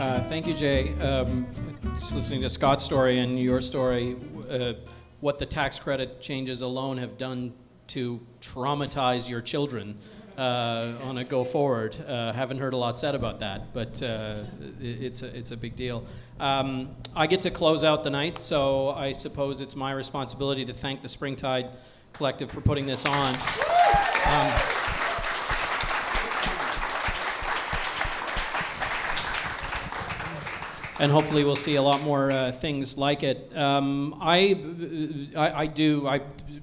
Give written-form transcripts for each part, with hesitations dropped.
Thank you, Jay. Just listening to Scott's story and your story, what the tax credit changes alone have done to traumatize your children on a go forward. Haven't heard a lot said about that, but it's a big deal. I get to close out the night, so I suppose it's my responsibility to thank the Springtide Collective for putting this on. And hopefully we'll see a lot more things like it. I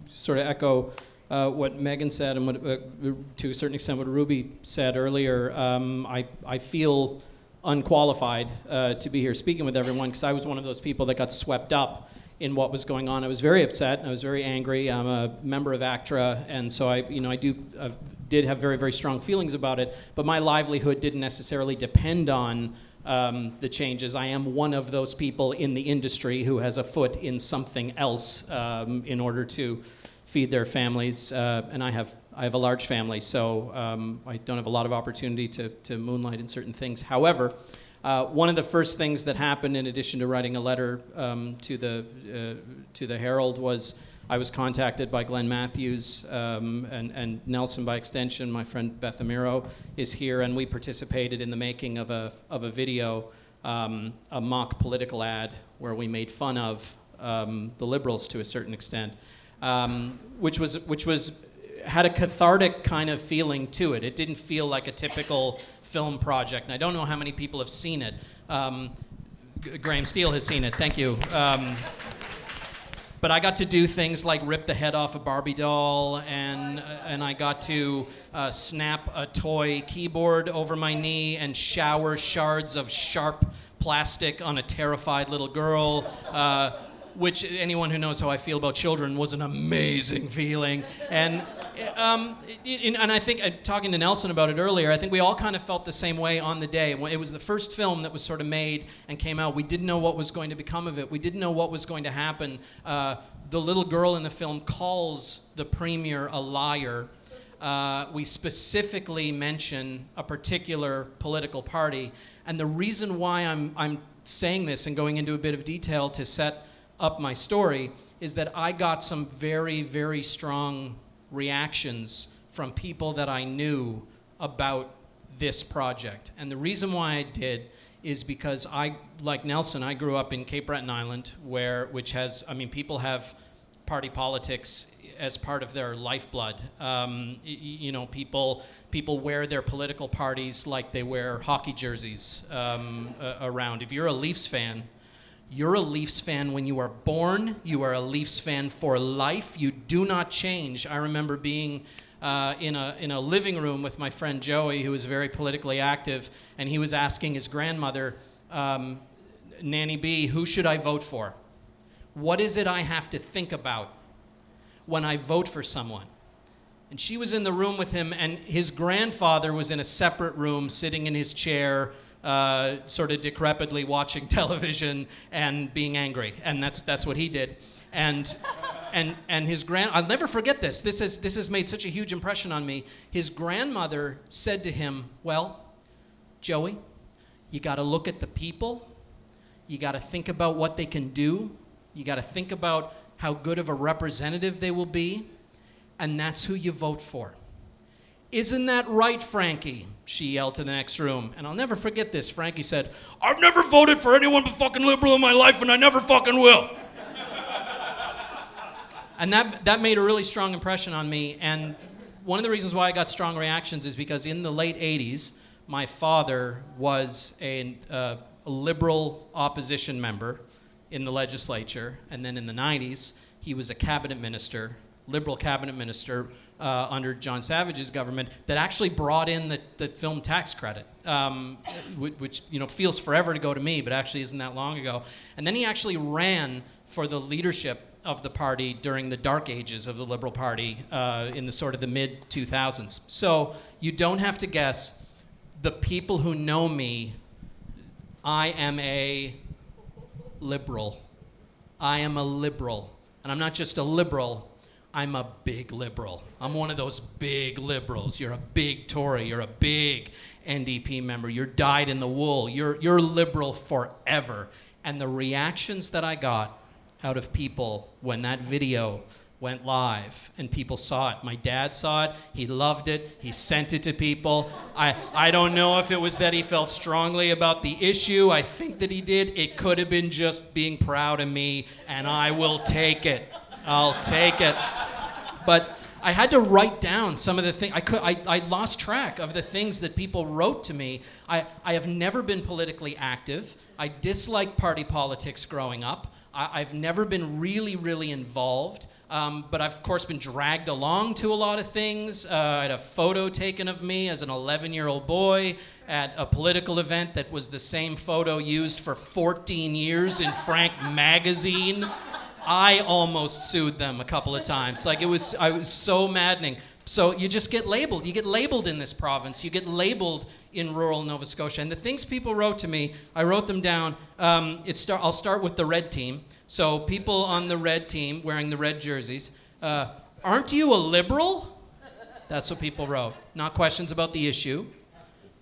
sort of echo what Megan said and what, to a certain extent what Ruby said earlier. I feel unqualified to be here speaking with everyone because I was one of those people that got swept up in what was going on. I was very upset and I was very angry. I'm a member of ACTRA, and so I did have very, very strong feelings about it, but my livelihood didn't necessarily depend on the changes. I am one of those people in the industry who has a foot in something else in order to feed their families, and I have a large family, so I don't have a lot of opportunity to moonlight in certain things. However, one of the first things that happened, in addition to writing a letter to the Herald, was I was contacted by Glenn Matthews and Nelson by extension. My friend Beth Amiro is here, and we participated in the making of a video, a mock political ad where we made fun of the Liberals to a certain extent, which had a cathartic kind of feeling to it. It didn't feel like a typical film project, and I don't know how many people have seen it. Graham Steele has seen it. Thank you. But I got to do things like rip the head off a Barbie doll, and I got to snap a toy keyboard over my knee and shower shards of sharp plastic on a terrified little girl, which anyone who knows how I feel about children was an amazing feeling. And I think, talking to Nelson about it earlier, I think we all kind of felt the same way on the day. It was the first film that was sort of made and came out. We didn't know what was going to become of it. We didn't know what was going to happen. The little girl in the film calls the premier a liar. We specifically mention a particular political party. And the reason why I'm saying this and going into a bit of detail to set up my story is that I got some very, very strong reactions from people that I knew about this project. And the reason why I did is because I, like Nelson, I grew up in Cape Breton Island, which has, people have party politics as part of their lifeblood. People wear their political parties like they wear hockey jerseys around. If you're a Leafs fan, you're a Leafs fan when you are born. You are a Leafs fan for life. You do not change. I remember being in a living room with my friend Joey, who was very politically active, and he was asking his grandmother, Nanny B, who should I vote for? What is it I have to think about when I vote for someone? And she was in the room with him, and his grandfather was in a separate room, sitting in his chair, sort of decrepitly watching television and being angry, and that's what he did. And his I'll never forget this. This has made such a huge impression on me. His grandmother said to him, "Well, Joey, you got to look at the people. You got to think about what they can do. You got to think about how good of a representative they will be, and that's who you vote for." "Isn't that right, Frankie?" she yelled to the next room. And I'll never forget this. Frankie said, "I've never voted for anyone but fucking Liberal in my life, and I never fucking will." And that made a really strong impression on me. And one of the reasons why I got strong reactions is because in the late 80s, my father was a Liberal opposition member in the legislature. And then in the 90s, he was a cabinet minister, Liberal cabinet minister, under John Savage's government, that actually brought in the film tax credit, which feels forever to go to me, but actually isn't that long ago. And then he actually ran for the leadership of the party during the dark ages of the Liberal Party in the sort of the mid-2000s. So you don't have to guess. The people who know me, I am a liberal. I am a liberal. And I'm not just a liberal. I'm a big liberal. I'm one of those big liberals. You're a big Tory. You're a big NDP member. You're dyed in the wool. You're liberal forever. And the reactions that I got out of people when that video went live and people saw it. My dad saw it. He loved it. He sent it to people. I don't know if it was that he felt strongly about the issue. I think that he did. It could have been just being proud of me, and I will take it. I'll take it. But I had to write down some of the things. I lost track of the things that people wrote to me. I have never been politically active. I disliked party politics growing up. I've never been really, really involved. But I've, of course, been dragged along to a lot of things. I had a photo taken of me as an 11-year-old boy at a political event that was the same photo used for 14 years in Frank magazine. I almost sued them a couple of times. I was so maddening. So you just get labeled. You get labeled in this province. You get labeled in rural Nova Scotia. And the things people wrote to me, I wrote them down. I'll start with the red team. So people on the red team wearing the red jerseys, aren't you a liberal? That's what people wrote. Not questions about the issue,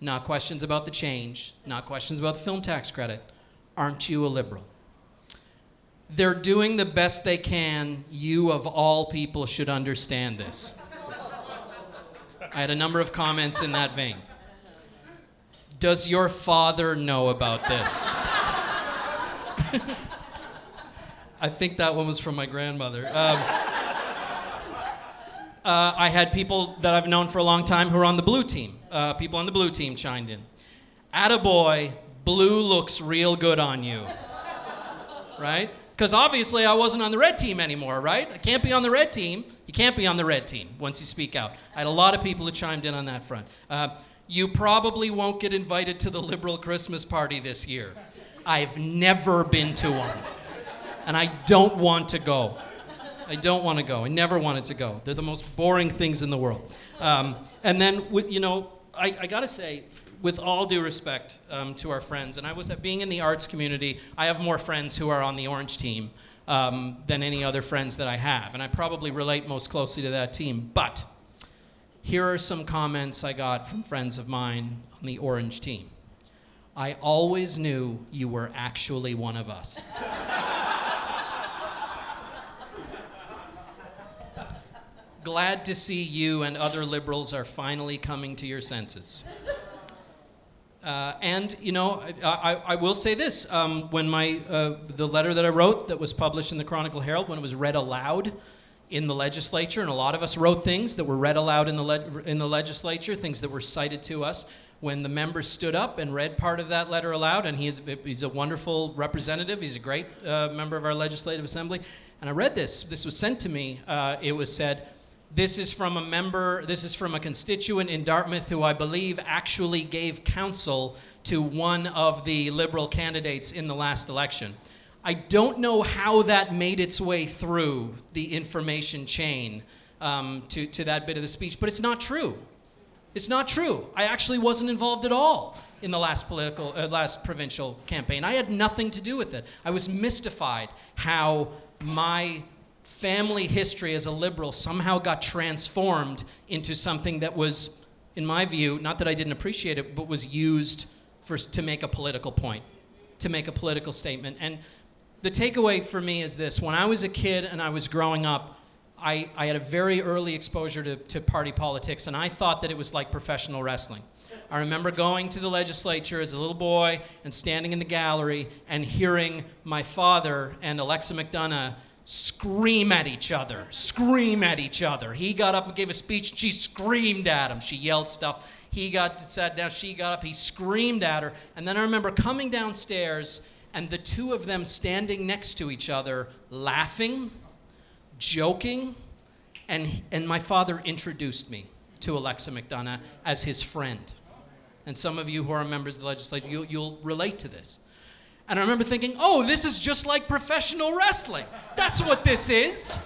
not questions about the change, not questions about the film tax credit. Aren't you a liberal? They're doing the best they can. You, of all people, should understand this. I had a number of comments in that vein. Does your father know about this? I think that one was from my grandmother. I had people that I've known for a long time who are on the blue team. People on the blue team chimed in. Attaboy, blue looks real good on you. Right? Because obviously I wasn't on the red team anymore, right? I can't be on the red team. You can't be on the red team once you speak out. I had a lot of people who chimed in on that front. You probably won't get invited to the Liberal Christmas party this year. I've never been to one. And I don't want to go. I don't want to go. I never wanted to go. They're the most boring things in the world. And then, I got to say, with all due respect to our friends, and I was being in the arts community, I have more friends who are on the orange team than any other friends that I have. And I probably relate most closely to that team. But here are some comments I got from friends of mine on the orange team. I always knew you were actually one of us. Glad to see you and other liberals are finally coming to your senses. I will say this. When the letter that I wrote that was published in the Chronicle Herald, when it was read aloud in the legislature, and a lot of us wrote things that were read aloud in the legislature, things that were cited to us, when the members stood up and read part of that letter aloud, and he's a wonderful representative, he's a great member of our legislative assembly, and I read this. This was sent to me. It was said, this is from a constituent in Dartmouth who I believe actually gave counsel to one of the Liberal candidates in the last election. I don't know how that made its way through the information chain to that bit of the speech, but it's not true. It's not true. I actually wasn't involved at all in the last provincial campaign. I had nothing to do with it. I was mystified how my family history as a liberal somehow got transformed into something that was, in my view, not that I didn't appreciate it, but was used to make a political point, to make a political statement. And the takeaway for me is this. When I was a kid and I was growing up, I had a very early exposure to party politics, and I thought that it was like professional wrestling. I remember going to the legislature as a little boy and standing in the gallery and hearing my father and Alexa McDonough scream at each other. He got up and gave a speech, and she screamed at him. She yelled stuff. He sat down, she got up, he screamed at her. And then I remember coming downstairs and the two of them standing next to each other, laughing, joking, and my father introduced me to Alexa McDonough as his friend. And some of you who are members of the legislature, you'll relate to this. And I remember thinking, oh, this is just like professional wrestling. That's what this is.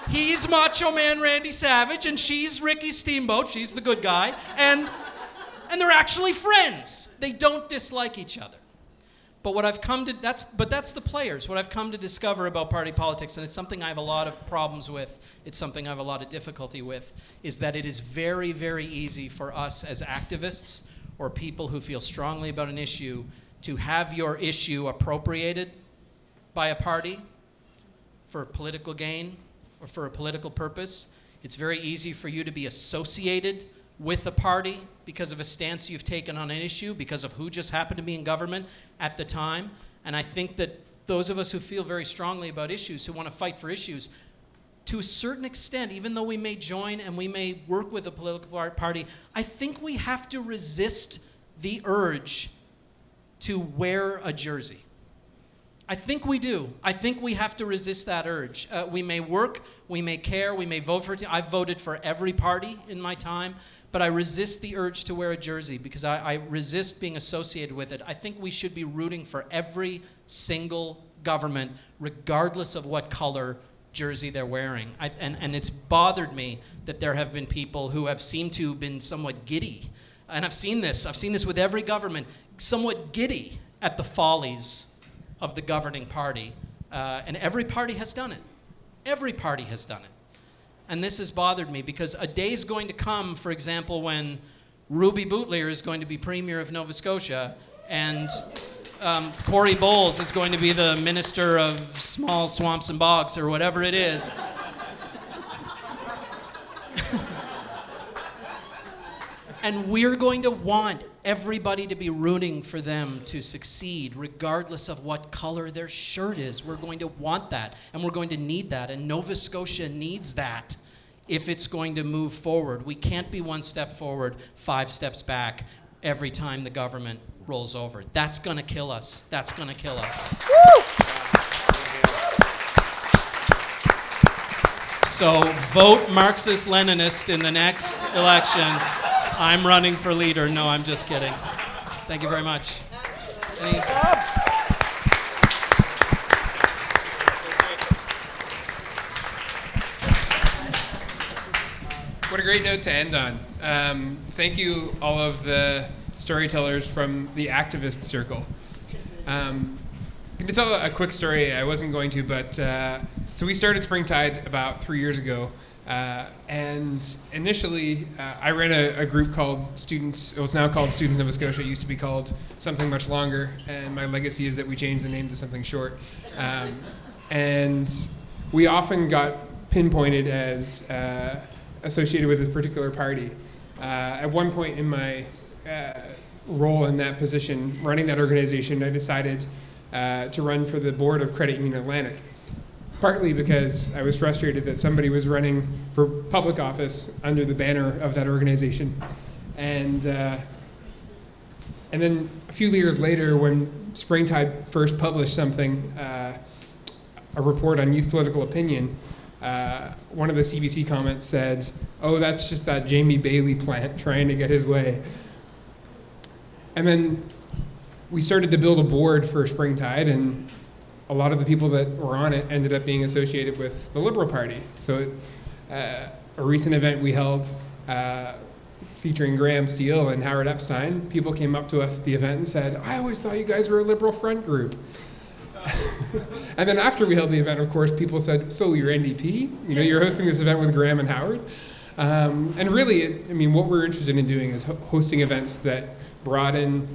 He's Macho Man Randy Savage, and she's Ricky Steamboat. She's the good guy. And they're actually friends. They don't dislike each other. But what I've come to, that's the players. What I've come to discover about party politics, and it's something I have a lot of problems with, it's something I have a lot of difficulty with, is that it is very, very easy for us as activists or people who feel strongly about an issue to have your issue appropriated by a party for political gain or for a political purpose. It's very easy for you to be associated with a party because of a stance you've taken on an issue, because of who just happened to be in government at the time. And I think that those of us who feel very strongly about issues, who want to fight for issues, to a certain extent, even though we may join and we may work with a political party, I think we have to resist the urge to wear a jersey. I think we do. I think we have to resist that urge. We may work, we may care, we may vote for it. I've voted for every party in my time, but I resist the urge to wear a jersey because I resist being associated with it. I think we should be rooting for every single government, regardless of what color jersey they're wearing. And it's bothered me that there have been people who have seemed to have been somewhat giddy. And I've seen this with every government, somewhat giddy at the follies of the governing party. And every party has done it. Every party has done it. And this has bothered me because a day's going to come, for example, when Ruby Boutlier is going to be Premier of Nova Scotia and Corey Bowles is going to be the Minister of Small Swamps and Bogs or whatever it is. And we're going to want everybody to be rooting for them to succeed, regardless of what color their shirt is. We're going to want that, and we're going to need that, and Nova Scotia needs that if it's going to move forward. We can't be one step forward, 5 steps back every time the government rolls over. That's going to kill us. That's going to kill us. Woo! So vote Marxist-Leninist in the next election. I'm running for leader. No, I'm just kidding. Thank you very much. What a great note to end on. Thank you, all of the storytellers from the activist circle. I'm going to tell a quick story. I wasn't going to, but so we started Springtide about 3 years ago. And initially, I ran a group called Students. It was now called Students Nova Scotia. It used to be called something much longer. And my legacy is that we changed the name to something short. And we often got pinpointed as associated with a particular party. At one point in my role in that position, running that organization, I decided to run for the board of Credit Union Atlantic. Partly because I was frustrated that somebody was running for public office under the banner of that organization. And then a few years later, when Springtide first published something, a report on youth political opinion, one of the CBC comments said, "Oh, that's just that Jamie Bailey plant trying to get his way." And then we started to build a board for Springtide, and a lot of the people that were on it ended up being associated with the Liberal Party. So a recent event we held featuring Graham Steele and Howard Epstein, people came up to us at the event and said, "I always thought you guys were a Liberal Front group." And then after we held the event, of course, people said, "So you're NDP? You know, you're hosting this event with Graham and Howard?" And really, what we're interested in doing is hosting events that broaden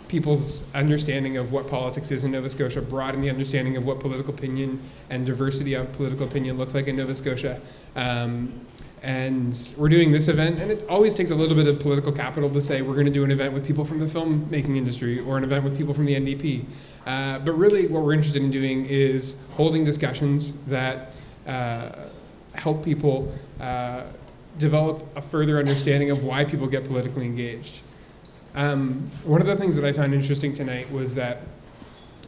people's understanding of what politics is in Nova Scotia, broaden the understanding of what political opinion and diversity of political opinion looks like in Nova Scotia. And we're doing this event, and it always takes a little bit of political capital to say we're going to do an event with people from the filmmaking industry or an event with people from the NDP. But really what we're interested in doing is holding discussions that help people develop a further understanding of why people get politically engaged. One of the things that I found interesting tonight was that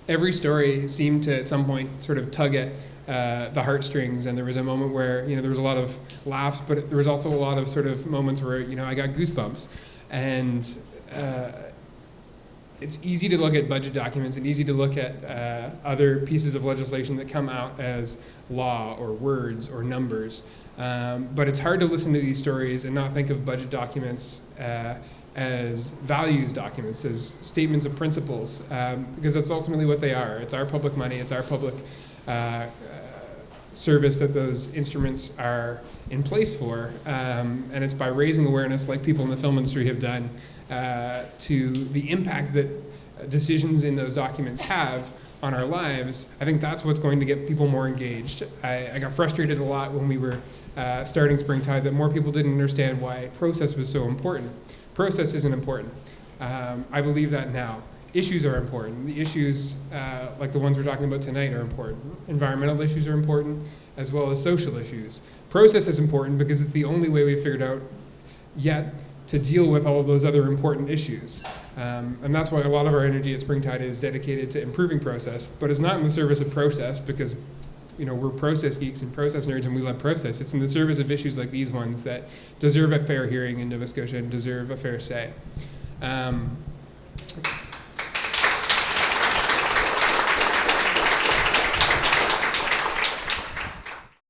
every story seemed to, at some point, sort of tug at the heartstrings, and there was a moment where, there was a lot of laughs, but there was also a lot of sort of moments where, I got goosebumps. And it's easy to look at budget documents and easy to look at other pieces of legislation that come out as law or words or numbers. But it's hard to listen to these stories and not think of budget documents as values documents, as statements of principles, because that's ultimately what they are. It's our public money, it's our public service that those instruments are in place for, and it's by raising awareness, like people in the film industry have done, to the impact that decisions in those documents have on our lives. I think that's what's going to get people more engaged. I got frustrated a lot when we were starting Springtide that more people didn't understand why process was so important. Process isn't important. I believe that now. Issues are important. The issues, like the ones we're talking about tonight, are important. Environmental issues are important, as well as social issues. Process is important because it's the only way we've figured out yet to deal with all of those other important issues. And that's why a lot of our energy at Springtide is dedicated to improving process, but it's not in the service of process because we're process geeks and process nerds and we love process. It's in the service of issues like these ones that deserve a fair hearing in Nova Scotia and deserve a fair say.